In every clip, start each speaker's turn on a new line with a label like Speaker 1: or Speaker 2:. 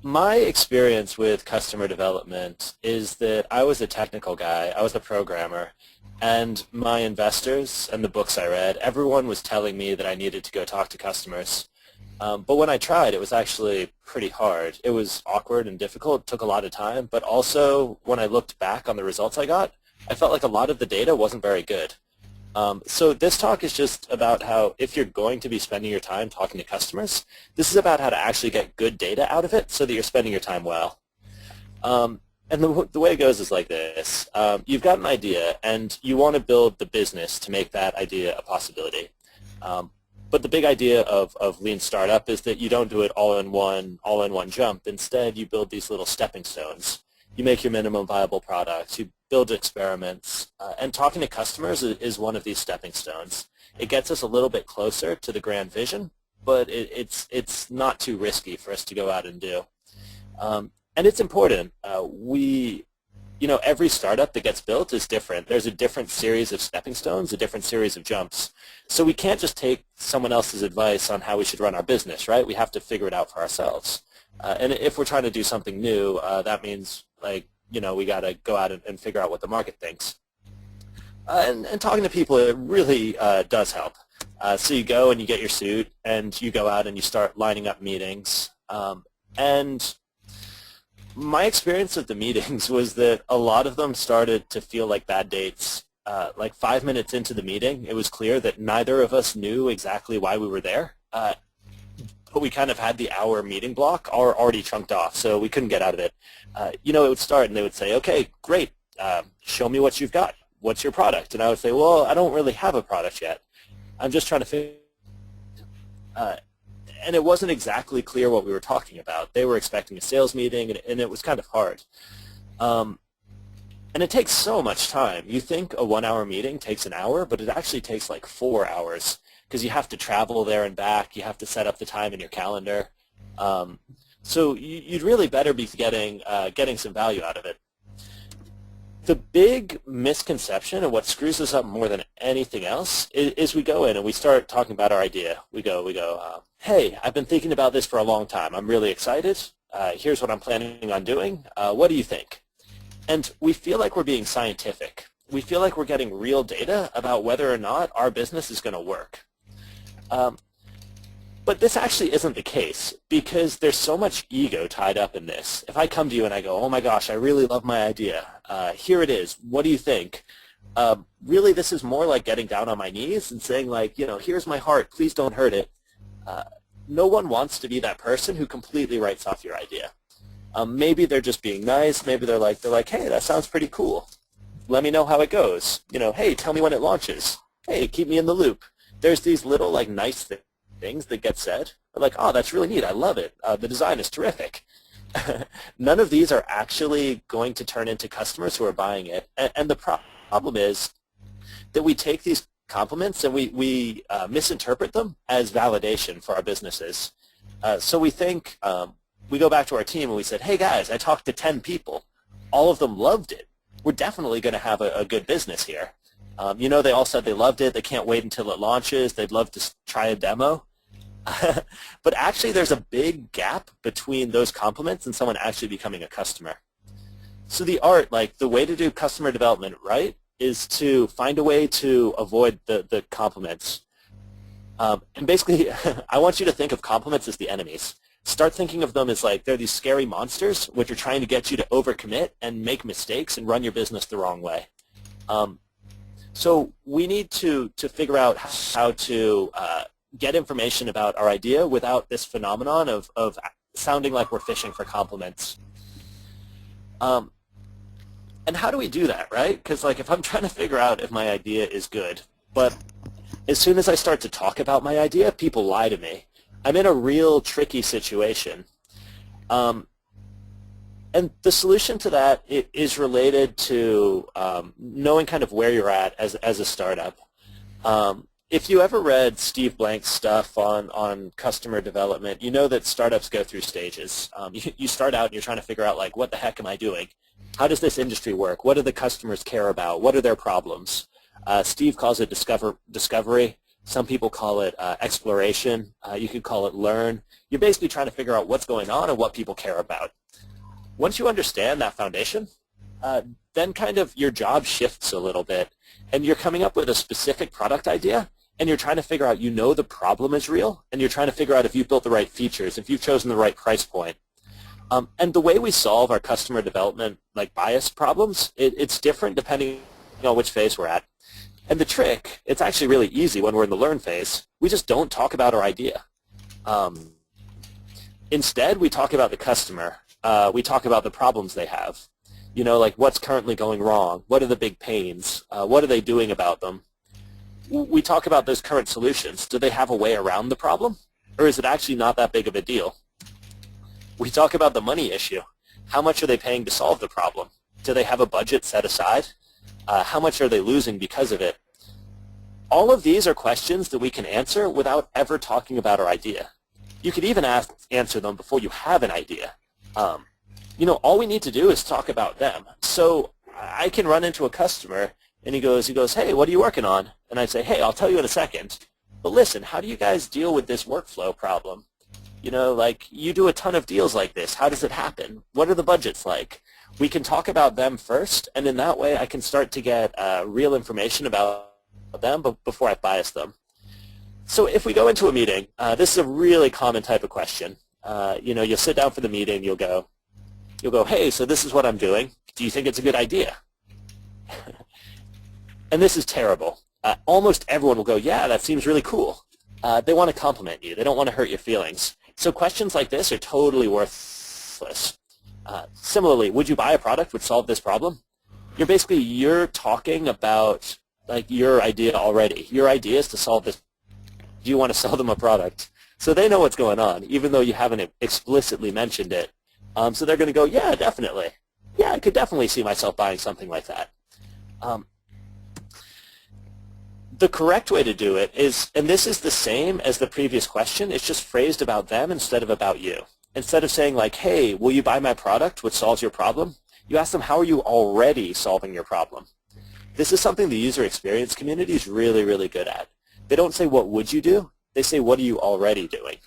Speaker 1: My experience with customer development is that I was a technical guy, I was a programmer, and my investors and the books I read, everyone was telling me that I needed to go talk to customers. But when I tried, it was actually pretty hard. It was awkward and difficult, took a lot of time, but also when I looked back on the results I got, I felt like a lot of the data wasn't very good. So this talk is just about how if you're going to be spending your time talking to customers, this is about how to actually get good data out of it so that you're spending your time well. And the way it goes is like this. You've got an idea, and you want to build the business to make that idea a possibility. But the big idea of lean startup is that you don't do it all in one jump. Instead, you build these little stepping stones. You make your minimum viable products. You build experiments. And talking to customers is one of these stepping stones. It gets us a little bit closer to the grand vision, but it's not too risky for us to go out and do. And it's important. Every startup that gets built is different. There's a different series of stepping stones, a different series of jumps. So we can't just take someone else's advice on how we should run our business, right? We have to figure it out for ourselves. And if we're trying to do something new, that means, we got to go out and figure out what the market thinks. And talking to people, it really does help. So you go and you get your suit, and you go out and you start lining up meetings. And my experience with the meetings was that a lot of them started to feel like bad dates. Like 5 minutes into the meeting, it was clear that neither of us knew exactly why we were there. But we kind of had the hour meeting block already chunked off, so we couldn't get out of it. It would start, and they would say, okay, great, show me what you've got. What's your product? And I would say, well, I don't really have a product yet. I'm just trying to figure and it wasn't exactly clear what we were talking about. They were expecting a sales meeting, and it was kind of hard. And it takes so much time. You think a 1 hour meeting takes an hour, but it actually takes like 4 hours because you have to travel there and back. You have to set up the time in your calendar. So you'd really better be getting some value out of it. The big misconception and what screws us up more than anything else is we go in and we start talking about our idea. We go, hey, I've been thinking about this for a long time. I'm really excited. Here's what I'm planning on doing. What do you think? And we feel like we're being scientific. We feel like we're getting real data about whether or not our business is going to work. But this actually isn't the case because there's so much ego tied up in this. If I come to you and I go, oh my gosh, I really love my idea. Here it is. What do you think? Really, this is more like getting down on my knees and saying here's my heart. Please don't hurt it. No one wants to be that person who completely writes off your idea. Maybe they're just being nice. Maybe they're like, hey, that sounds pretty cool. Let me know how it goes. Hey, tell me when it launches. Hey, keep me in the loop. There's these little nice things that get said. They're like, oh, that's really neat. I love it. The design is terrific. None of these are actually going to turn into customers who are buying it. And the problem is that we take these compliments and we misinterpret them as validation for our businesses. So we think, we go back to our team and we said, hey guys, I talked to 10 people. All of them loved it. We're definitely going to have a good business here. They all said they loved it. They can't wait until it launches. They'd love to try a demo. But actually, there's a big gap between those compliments and someone actually becoming a customer. So the art, the way to do customer development right, is to find a way to avoid the compliments. And basically, I want you to think of compliments as the enemies. Start thinking of them as they're these scary monsters which are trying to get you to overcommit and make mistakes and run your business the wrong way. So we need to figure out how to get information about our idea without this phenomenon of sounding like we're fishing for compliments. And how do we do that, right? Because if I'm trying to figure out if my idea is good, but as soon as I start to talk about my idea, people lie to me. I'm in a real tricky situation. And the solution to that is related to knowing kind of where you're at as a startup. If you ever read Steve Blank's stuff on customer development, you know that startups go through stages. You start out and you're trying to figure out what the heck am I doing? How does this industry work? What do the customers care about? What are their problems? Steve calls it discovery. Some people call it exploration. You could call it learn. You're basically trying to figure out what's going on and what people care about. Once you understand that foundation, then kind of your job shifts a little bit, and you're coming up with a specific product idea, and you're trying to figure out, the problem is real, and you're trying to figure out if you've built the right features, if you've chosen the right price point. And the way we solve our customer development bias problems, it's different depending on which phase we're at. And the trick, it's actually really easy when we're in the learn phase. We just don't talk about our idea. Instead, we talk about the customer. We talk about the problems they have. What's currently going wrong, what are the big pains, what are they doing about them. We talk about those current solutions. Do they have a way around the problem, or is it actually not that big of a deal? We talk about the money issue. How much are they paying to solve the problem? Do they have a budget set aside? How much are they losing because of it? All of these are questions that we can answer without ever talking about our idea. You could even answer them before you have an idea. All we need to do is talk about them. So I can run into a customer, and he goes, hey, what are you working on? And I say, hey, I'll tell you in a second. But listen, how do you guys deal with this workflow problem? You do a ton of deals like this. How does it happen? What are the budgets like? We can talk about them first, and in that way I can start to get real information about them before I bias them. So if we go into a meeting, this is a really common type of question. You'll sit down for the meeting, you'll go, hey, so this is what I'm doing. Do you think it's a good idea? And this is terrible. Almost everyone will go, yeah, that seems really cool. They want to compliment you. They don't want to hurt your feelings. So questions like this are totally worthless. Similarly, would you buy a product which solved this problem? You're talking about your idea already. Your idea is to solve this. Do you want to sell them a product? So they know what's going on, even though you haven't explicitly mentioned it. So they're going to go, yeah, definitely. Yeah, I could definitely see myself buying something like that. The correct way to do it is, and this is the same as the previous question, it's just phrased about them instead of about you. Instead of saying hey, will you buy my product which solves your problem? You ask them, how are you already solving your problem? This is something the user experience community is really, really good at. They don't say, what would you do? They say, what are you already doing?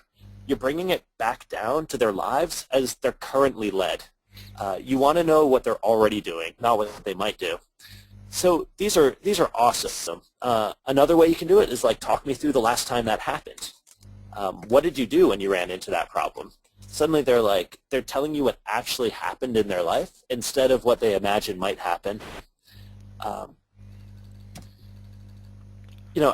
Speaker 1: You're bringing it back down to their lives as they're currently led. You want to know what they're already doing, not what they might do. So these are awesome. Another way you can do it is talk me through the last time that happened. What did you do when you ran into that problem? Suddenly they're telling you what actually happened in their life instead of what they imagine might happen.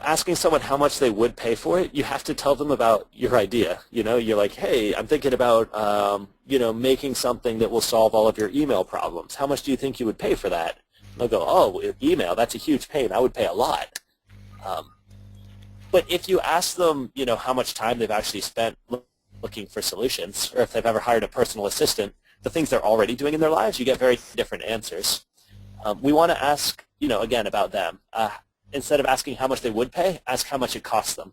Speaker 1: Asking someone how much they would pay for it, you have to tell them about your idea. You're like, hey, I'm thinking about making something that will solve all of your email problems. How much do you think you would pay for that? They'll go, oh, email, that's a huge pain. I would pay a lot. But if you ask them, how much time they've actually spent looking for solutions, or if they've ever hired a personal assistant, the things they're already doing in their lives, you get very different answers. We want to ask, again, about them. Instead of asking how much they would pay, ask how much it costs them.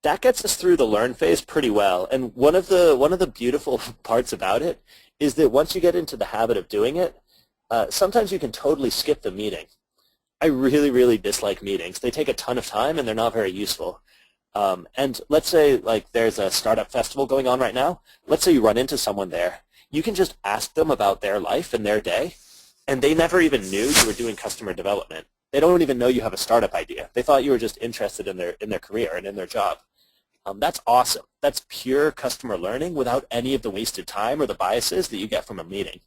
Speaker 1: That gets us through the learn phase pretty well. And one of the beautiful parts about it is that once you get into the habit of doing it, sometimes you can totally skip the meeting. I really, really dislike meetings. They take a ton of time and they're not very useful. And let's say there's a startup festival going on right now. Let's say you run into someone there. You can just ask them about their life and their day, and they never even knew you were doing customer development. They don't even know you have a startup idea. They thought you were just interested in their career and in their job. That's awesome. That's pure customer learning without any of the wasted time or the biases that you get from a meeting.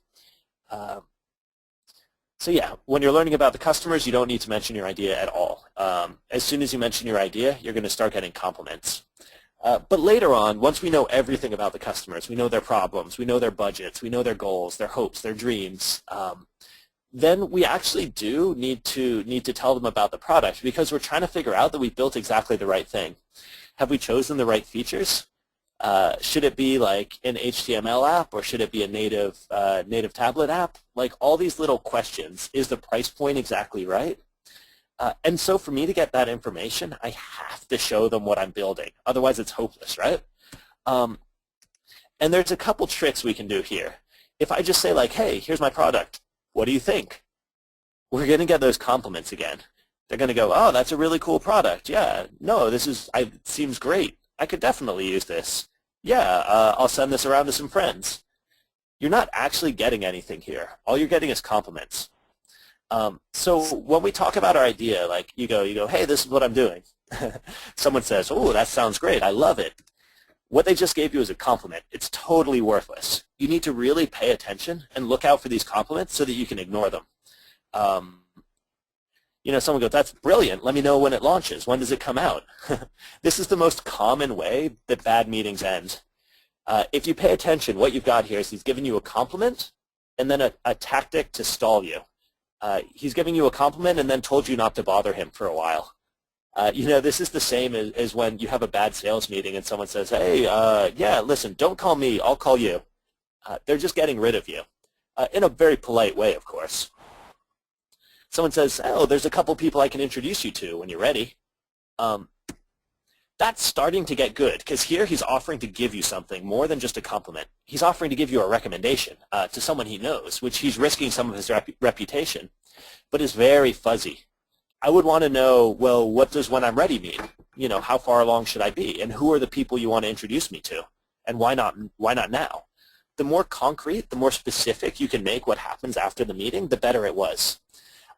Speaker 1: So yeah, when you're learning about the customers, you don't need to mention your idea at all. As soon as you mention your idea, you're going to start getting compliments. But later on, once we know everything about the customers, we know their problems, we know their budgets, we know their goals, their hopes, their dreams, then we actually do need to tell them about the product, because we're trying to figure out that we built exactly the right thing. Have we chosen the right features? Should it be like an HTML app, or should it be a native tablet app? All these little questions. Is the price point exactly right? And so for me to get that information, I have to show them what I'm building. Otherwise, it's hopeless, right? And there's a couple tricks we can do here. If I just say hey, here's my product. What do you think? We're going to get those compliments again. They're going to go, oh, that's a really cool product. Yeah, no, it seems great. I could definitely use this. Yeah, I'll send this around to some friends. You're not actually getting anything here. All you're getting is compliments. So when we talk about our idea, like you go, hey, this is what I'm doing. Someone says, oh, that sounds great. I love it. What they just gave you is a compliment. It's totally worthless. You need to really pay attention and look out for these compliments so that you can ignore them. Someone goes, that's brilliant. Let me know when it launches. When does it come out? This is the most common way that bad meetings end. If you pay attention, what you've got here is he's giving you a compliment and then a tactic to stall you. He's giving you a compliment and then told you not to bother him for a while. This is the same as when you have a bad sales meeting and someone says, hey, yeah, listen, don't call me, I'll call you. They're just getting rid of you, in a very polite way, of course. Someone says, oh, there's a couple people I can introduce you to when you're ready. That's starting to get good, because here he's offering to give you something more than just a compliment. He's offering to give you a recommendation to someone he knows, which he's risking some of his reputation, but is very fuzzy. I would want to know, well, what does when I'm ready mean? How far along should I be? And who are the people you want to introduce me to? And why not now? The more concrete, the more specific you can make what happens after the meeting, the better it was.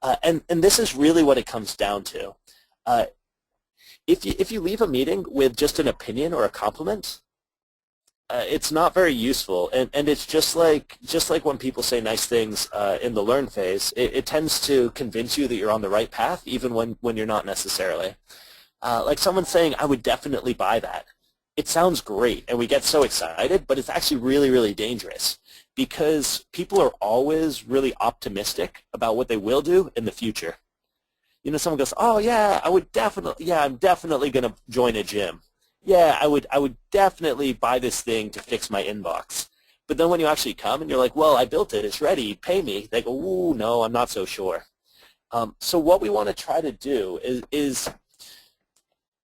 Speaker 1: And this is really what it comes down to. If you leave a meeting with just an opinion or a compliment, it's not very useful, and it's just like when people say nice things in the learn phase, it tends to convince you that you're on the right path, even when you're not necessarily. Like someone saying, I would definitely buy that. It sounds great, and we get so excited, but it's actually really, really dangerous, because people are always really optimistic about what they will do in the future. Someone goes, oh yeah, I'm definitely going to join a gym. Yeah, I would definitely buy this thing to fix my inbox. But then when you actually come and you're like, well, I built it, it's ready, pay me, they go, ooh, no, I'm not so sure. So what we want to try to do is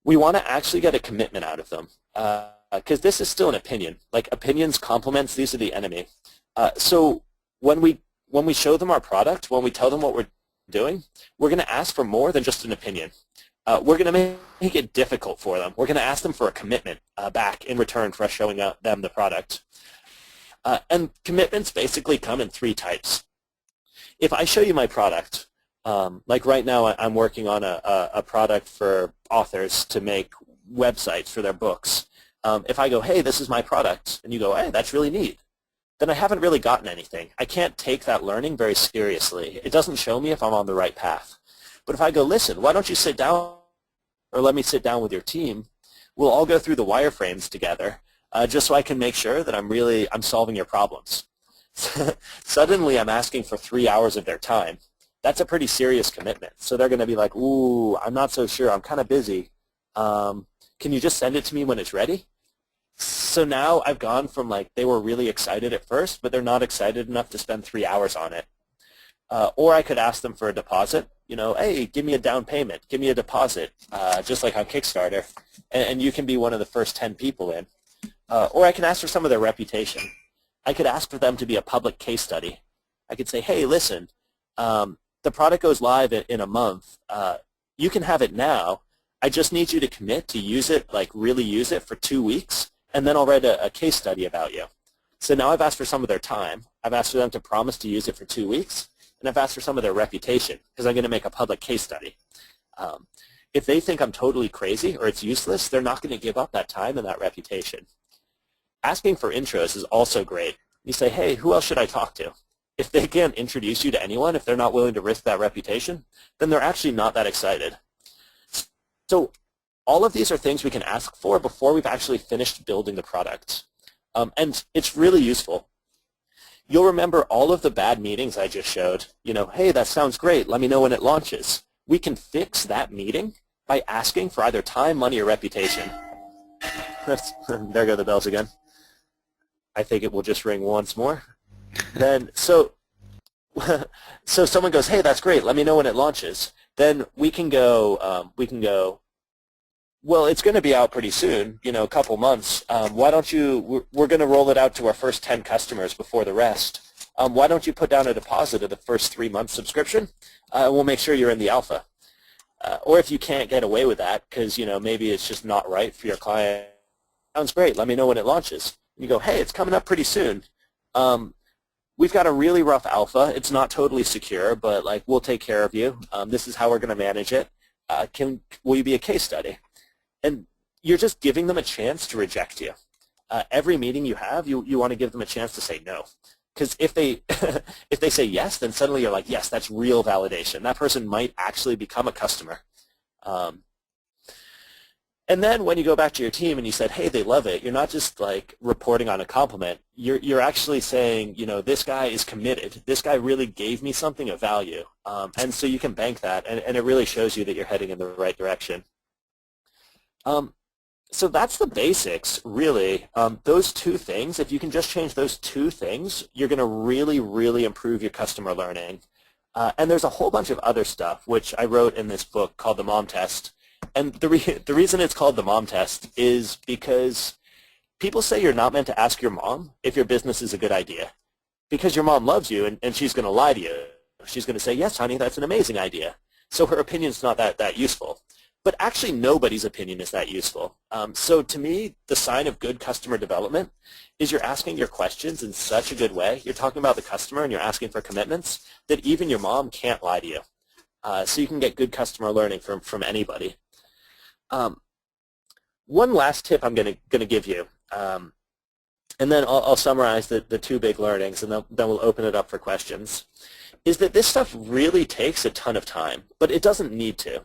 Speaker 1: we want to actually get a commitment out of them, because this is still an opinion. Like opinions, compliments, these are the enemy. So when we show them our product, when we tell them what we're doing, we're going to ask for more than just an opinion. We're going to make it difficult for them. We're going to ask them for a commitment back in return for us showing them the product. And commitments basically come in three types. If I show you my product, like right now I'm working on a product for authors to make websites for their books. If I go, hey, this is my product, and you go, hey, that's really neat, then I haven't really gotten anything. I can't take that learning very seriously. It doesn't show me if I'm on the right path. But if I go, listen, why don't you sit down, or let me sit down with your team, we'll all go through the wireframes together, just so I can make sure that I'm solving your problems. Suddenly I'm asking for 3 hours of their time. That's a pretty serious commitment. So they're going to be like, ooh, I'm not so sure, I'm kind of busy. Can you just send it to me when it's ready? So now I've gone from like they were really excited at first, but they're not excited enough to spend 3 hours on it. Or I could ask them for a deposit. Hey, give me a down payment. Give me a deposit, just like on Kickstarter, and you can be one of the first 10 people in. Or I can ask for some of their reputation. I could ask for them to be a public case study. I could say, hey, listen, the product goes live in a month. You can have it now. I just need you to commit to use it, like really use it for 2 weeks, and then I'll write a case study about you. So now I've asked for some of their time. I've asked for them to promise to use it for 2 weeks, and I've asked for some of their reputation, because I'm going to make a public case study. If they think I'm totally crazy or it's useless, they're not going to give up that time and that reputation. Asking for intros is also great. You say, hey, who else should I talk to? If they can't introduce you to anyone, if they're not willing to risk that reputation, then they're actually not that excited. So all of these are things we can ask for before we've actually finished building the product. And it's really useful. You'll remember all of the bad meetings I just showed. Hey, that sounds great. Let me know when it launches. We can fix that meeting by asking for either time, money, or reputation. There go the bells again. I think it will just ring once more. Then, so someone goes, hey, that's great. Let me know when it launches. Then we can go, well, it's going to be out pretty soon, a couple months. Why don't you, we're going to roll it out to our first 10 customers before the rest. Why don't you put down a deposit of the first 3 months subscription? We'll make sure you're in the alpha. Or if you can't get away with that because, maybe it's just not right for your client, sounds great, let me know when it launches. You go, hey, it's coming up pretty soon. We've got a really rough alpha. It's not totally secure, but like we'll take care of you. This is how we're going to manage it. Will you be a case study? And you're just giving them a chance to reject you. Every meeting you have, you want to give them a chance to say no. Because if they if they say yes, then suddenly you're like, yes, that's real validation. That person might actually become a customer. And then when you go back to your team and you said, hey, they love it, you're not just like reporting on a compliment. You're actually saying, this guy is committed. This guy really gave me something of value. And so you can bank that, and it really shows you that you're heading in the right direction. So that's the basics, really. Those two things, if you can just change those two things, you're going to really, really improve your customer learning. And there's a whole bunch of other stuff, which I wrote in this book called The Mom Test. And the reason it's called the mom test is because people say you're not meant to ask your mom if your business is a good idea because your mom loves you and she's going to lie to you. She's going to say, yes, honey, that's an amazing idea. So her opinion's not that useful. But actually nobody's opinion is that useful. So to me, the sign of good customer development is you're asking your questions in such a good way. You're talking about the customer and you're asking for commitments that even your mom can't lie to you. So you can get good customer learning from anybody. One last tip I'm going to give you, and then I'll summarize the two big learnings, and then we'll open it up for questions, is that this stuff really takes a ton of time, but it doesn't need to.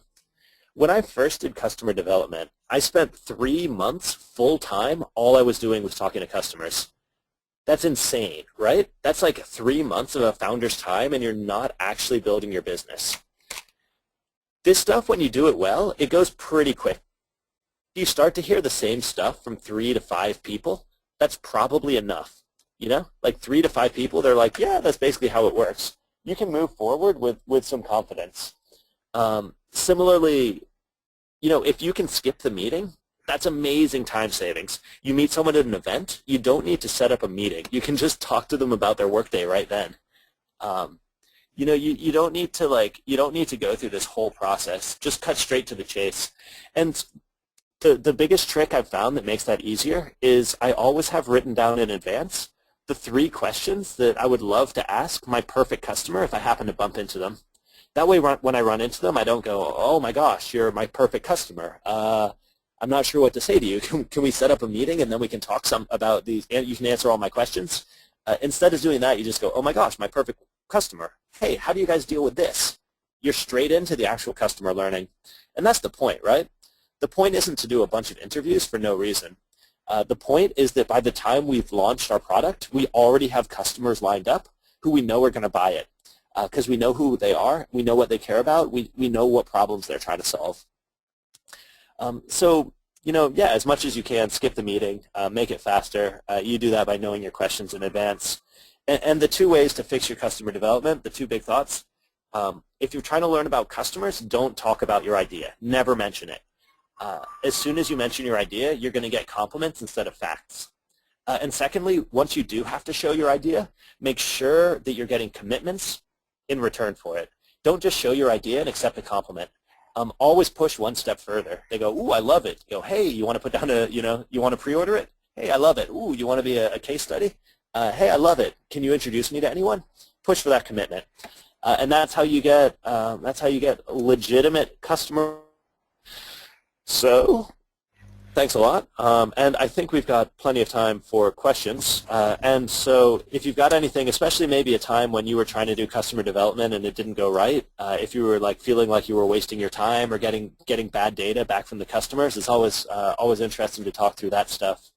Speaker 1: When I first did customer development, I spent 3 months full-time. All I was doing was talking to customers. That's insane, right? That's like 3 months of a founder's time, and you're not actually building your business. This stuff, when you do it well, it goes pretty quick. You start to hear the same stuff from 3 to 5 people, that's probably enough. Like 3 to 5 people, they're like, yeah, that's basically how it works. You can move forward with some confidence. Similarly, if you can skip the meeting, that's amazing time savings. You meet someone at an event, you don't need to set up a meeting. You can just talk to them about their workday right then. You don't need to go through this whole process. Just cut straight to the chase. And the biggest trick I've found that makes that easier is I always have written down in advance the 3 questions that I would love to ask my perfect customer if I happen to bump into them. That way when I run into them, I don't go, oh my gosh, you're my perfect customer. I'm not sure what to say to you. Can we set up a meeting and then we can talk some about these, and you can answer all my questions? Instead of doing that, you just go, oh my gosh, my perfect customer. Hey, how do you guys deal with this? You're straight into the actual customer learning. And that's the point, right? The point isn't to do a bunch of interviews for no reason. The point is that by the time we've launched our product, we already have customers lined up who we know are going to buy it because we know who they are, we know what they care about, we know what problems they're trying to solve. So, yeah, as much as you can, skip the meeting, make it faster. You do that by knowing your questions in advance. And the 2 ways to fix your customer development, the 2 big thoughts, if you're trying to learn about customers, don't talk about your idea. Never mention it. As soon as you mention your idea, you're going to get compliments instead of facts. And secondly, once you do have to show your idea, make sure that you're getting commitments in return for it. Don't just show your idea and accept a compliment. Always push one step further. They go, ooh, I love it. You go, hey, you want to put down you want to pre-order it? Hey, I love it. Ooh, you want to be a case study? Hey, I love it. Can you introduce me to anyone? Push for that commitment. And that's how you get legitimate customer. So, thanks a lot. And I think we've got plenty of time for questions. And so if you've got anything, especially maybe a time when you were trying to do customer development and it didn't go right, if you were like feeling like you were wasting your time or getting bad data back from the customers, it's always interesting to talk through that stuff.